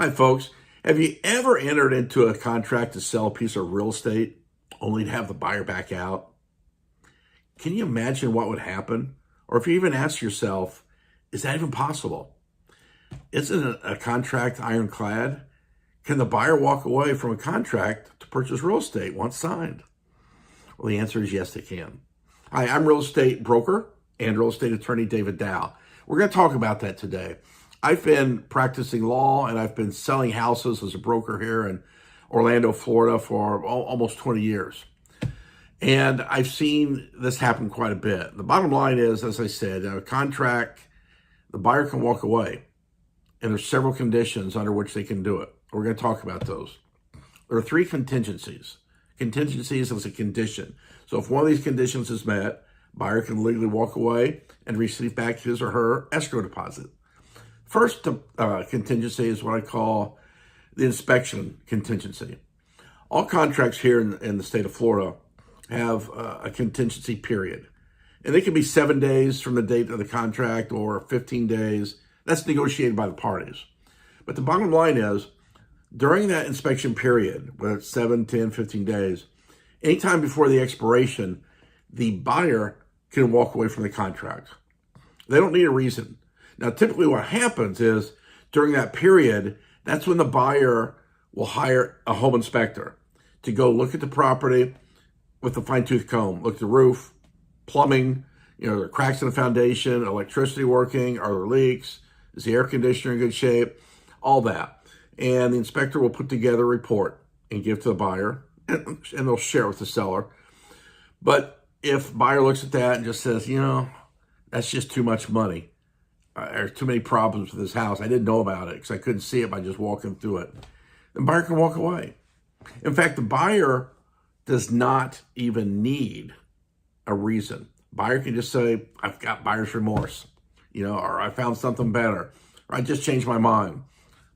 Hi, folks. Have you ever entered into a contract to sell a piece of real estate only to have the buyer back out? Can you imagine what would happen? Or if you even ask yourself, is that even possible? Isn't a contract ironclad? Can the buyer walk away from a contract to purchase real estate once signed? Well, the answer is yes, they can. Hi, I'm real estate broker and real estate attorney David Dowell. We're going to talk about that today. I've been practicing law and I've been selling houses as a broker here in Orlando, Florida for almost 20 years. And I've seen this happen quite a bit. The bottom line is, as I said, in a contract, the buyer can walk away. And there's several conditions under which they can do it. We're going to talk about those. There are three contingencies. Contingencies is a condition. So if one of these conditions is met, buyer can legally walk away and receive back his or her escrow deposit. First contingency is what I call the inspection contingency. All contracts here in the state of Florida have a contingency period. And it can be 7 days from the date of the contract or 15 days. That's negotiated by the parties. But the bottom line is, during that inspection period, whether it's 7, 10, 15 days, anytime before the expiration, the buyer can walk away from the contract. They don't need a reason. Now, typically what happens is during that period, that's when the buyer will hire a home inspector to go look at the property with a fine-tooth comb, look at the roof, plumbing, there are cracks in the foundation, electricity working, are there leaks, is the air conditioner in good shape, all that. And the inspector will put together a report and give to the buyer, and they'll share it with the seller. But if buyer looks at that and just says, that's just too much money, there's too many problems with this house, I didn't know about it because I couldn't see it by just walking through it, the buyer can walk away. In fact, the buyer does not even need a reason. Buyer can just say, I've got buyer's remorse, or I found something better, or I just changed my mind.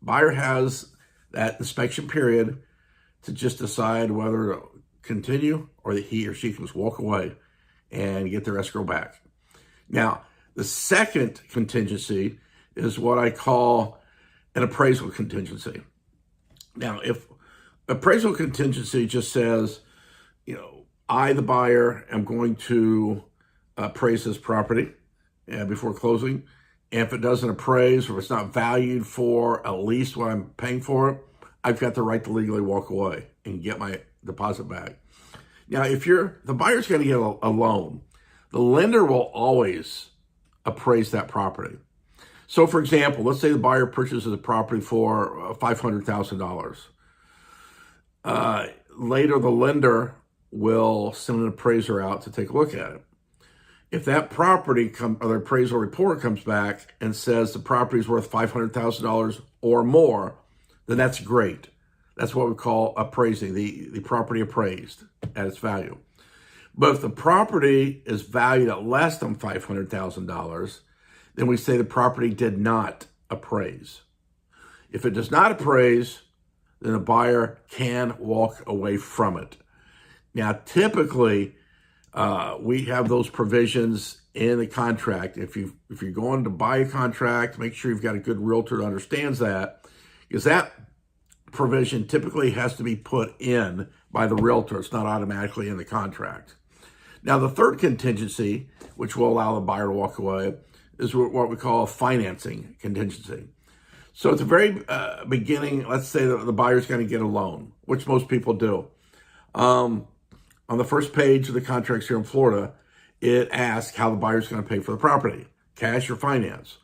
Buyer has that inspection period to just decide whether to continue or that he or she can just walk away and get their escrow back. Now, the second contingency is what I call an appraisal contingency. Now, if appraisal contingency just says, I, the buyer, am going to appraise this property before closing. And if it doesn't appraise or it's not valued for at least what I'm paying for it, I've got the right to legally walk away and get my deposit back. Now, if the buyer's going to get a loan, the lender will always appraise that property. So, for example, let's say the buyer purchases a property for $500,000. Later, the lender will send an appraiser out to take a look at it. If that property or the appraisal report comes back and says the property is worth $500,000 or more, then that's great. That's what we call appraising, the property appraised at its value. But if the property is valued at less than $500,000, then we say the property did not appraise. If it does not appraise, then the buyer can walk away from it. Now, typically, we have those provisions in the contract. If you're going to buy a contract, make sure you've got a good realtor that understands that, because that provision typically has to be put in by the realtor. It's not automatically in the contract. Now, the third contingency, which will allow the buyer to walk away, is what we call a financing contingency. So at the very beginning, let's say that the buyer's going to get a loan, which most people do. On the first page of the contracts here in Florida, it asks how the buyer's going to pay for the property, cash or finance.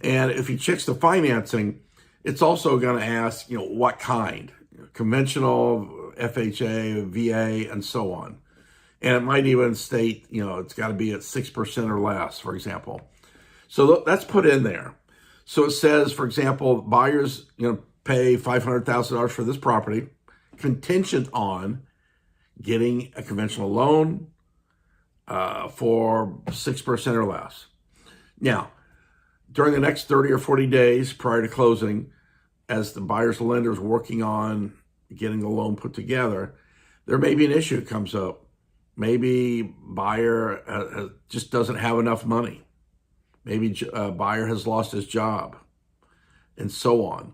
And if he checks the financing, it's also going to ask, what kind, conventional, FHA, VA, and so on. And it might even state, it's got to be at 6% or less, for example. So that's put in there. So it says, for example, buyers, pay $500,000 for this property, contingent on getting a conventional loan for 6% or less. Now, during the next 30 or 40 days prior to closing, as the buyer's lender is working on getting the loan put together, there may be an issue that comes up. Maybe buyer just doesn't have enough money. Maybe a buyer has lost his job, and so on.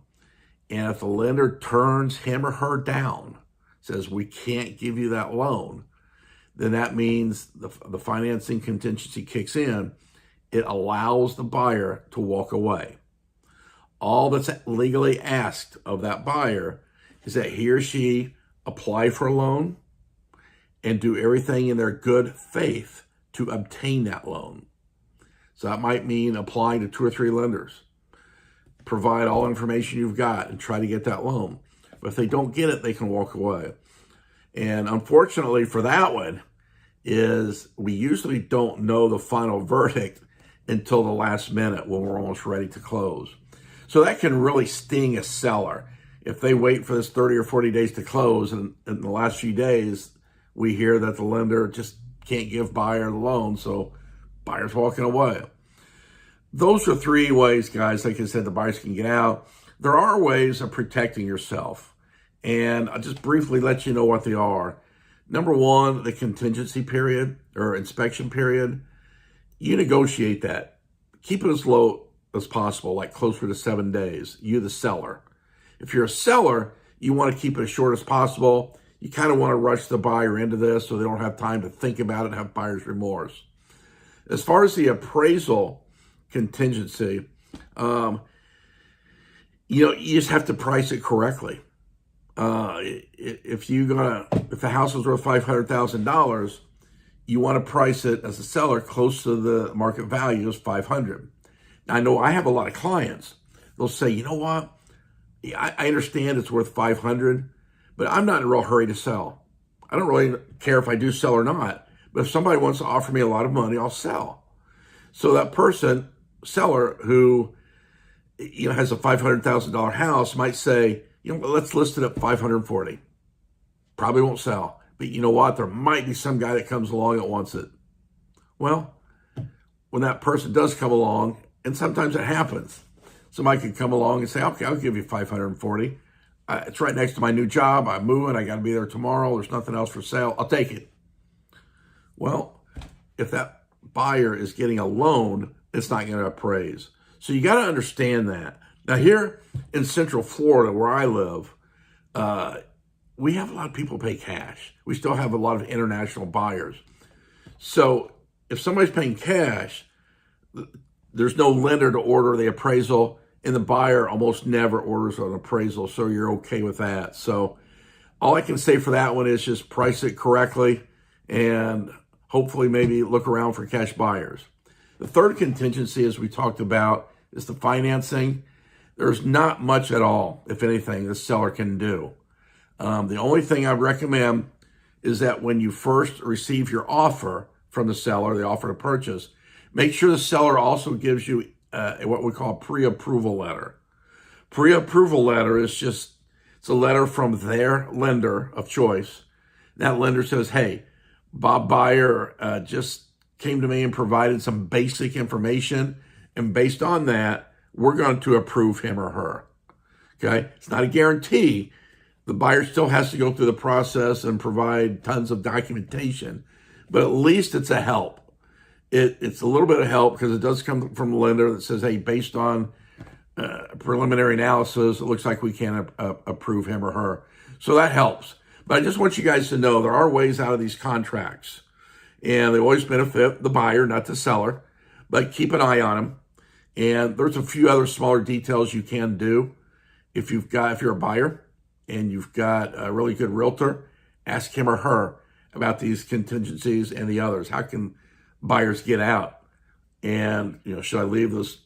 And if the lender turns him or her down, says, we can't give you that loan, then that means the financing contingency kicks in. It allows the buyer to walk away. All that's legally asked of that buyer is that he or she apply for a loan and do everything in their good faith to obtain that loan. So that might mean applying to 2 or 3 lenders, provide all information you've got and try to get that loan. But if they don't get it, they can walk away. And unfortunately for that one is we usually don't know the final verdict until the last minute when we're almost ready to close. So that can really sting a seller. If they wait for this 30 or 40 days to close, and in the last few days, we hear that the lender just can't give buyer the loan, so buyer's walking away. Those are 3 ways, guys, like I said, the buyers can get out. There are ways of protecting yourself, and I'll just briefly let you know what they are. Number 1, the contingency period or inspection period. You negotiate that. Keep it as low as possible, like closer to 7 days, you the seller. If you're a seller, you want to keep it as short as possible. You kind of want to rush the buyer into this so they don't have time to think about it and have buyer's remorse. As far as the appraisal contingency, you just have to price it correctly. If the house is worth $500,000, you want to price it as a seller close to the market value is $500,000. Now, I know I have a lot of clients. They'll say, you know what? I understand it's worth $500,000, but I'm not in a real hurry to sell. I don't really care if I do sell or not. But if somebody wants to offer me a lot of money, I'll sell. So that seller who has a $500,000 house might say, let's list it at $540,000. Probably won't sell. But you know what? There might be some guy that comes along that wants it. Well, when that person does come along, and sometimes it happens, somebody could come along and say, okay, I'll give you $540,000. It's right next to my new job. I'm moving. I got to be there tomorrow. There's nothing else for sale. I'll take it. Well, if that buyer is getting a loan, it's not going to appraise. So you got to understand that. Now here in Central Florida, where I live, we have a lot of people pay cash. We still have a lot of international buyers. So if somebody's paying cash, there's no lender to order the appraisal, and the buyer almost never orders an appraisal, so you're okay with that. So all I can say for that one is just price it correctly and hopefully maybe look around for cash buyers. The third contingency, as we talked about, is the financing. There's not much at all, if anything, the seller can do. The only thing I recommend is that when you first receive your offer from the seller, the offer to purchase, make sure the seller also gives you what we call a pre-approval letter. Pre-approval letter is it's a letter from their lender of choice. That lender says, hey, Bob Buyer just came to me and provided some basic information, and based on that, we're going to approve him or her. Okay? It's not a guarantee. The buyer still has to go through the process and provide tons of documentation, but at least it's a help. It's a little bit of help because it does come from a lender that says, hey, based on preliminary analysis, it looks like we can approve him or her. So that helps. But I just want you guys to know there are ways out of these contracts, and they always benefit the buyer, not the seller, but keep an eye on them. And there's a few other smaller details you can do. If you're a buyer and you've got a really good realtor, ask him or her about these contingencies and the others. How can buyers get out? And, should I leave this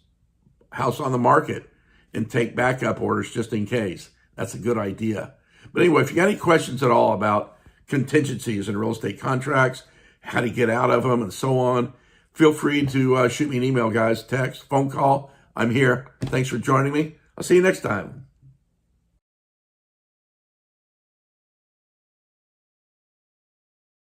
house on the market and take backup orders just in case? That's a good idea. But anyway, if you got any questions at all about contingencies in real estate contracts, how to get out of them and so on, feel free to shoot me an email, guys, text, phone call. I'm here. Thanks for joining me. I'll see you next time.